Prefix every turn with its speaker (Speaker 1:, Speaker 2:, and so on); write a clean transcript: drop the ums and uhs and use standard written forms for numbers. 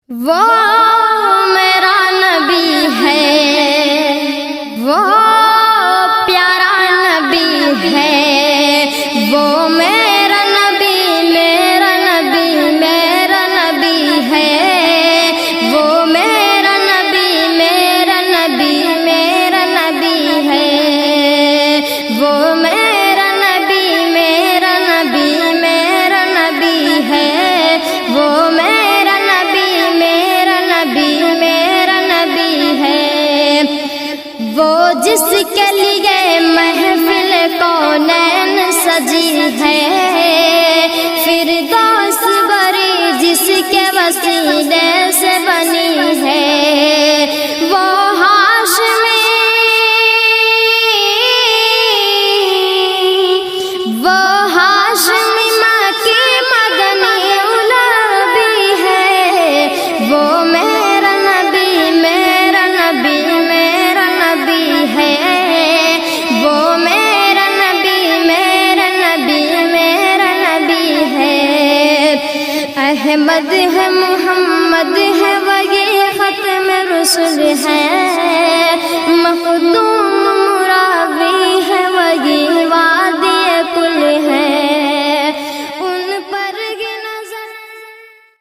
Speaker 1: وہ میرا نبی ہے، وہ پیارا نبی ہے، وہ میرا نبی، میرا نبی، میرا نبی ہے، وہ میرا نبی، میرا نبی، میرا نبی ہے، وہ میرا نبی، میرا نبی، میرا نبی ہے، وہ میرا نبی، میرا نبی، میرا نبی ہے، وہ جس کے لیے محفل کونین سجی ہے، فردوس بری جس کے وسیلے سے بنی ہے، وہ ہاشمی، وہ ہاشمی مکی مدنی النبی ہے، وہ میرا نبی، میرا نبی، میرا نبی ہے، وہ میرا نبی، میرا نبی، میرا نبی ہے، احمد ہے، محمد ہے، وہی ختم رسول ہے، مخدوم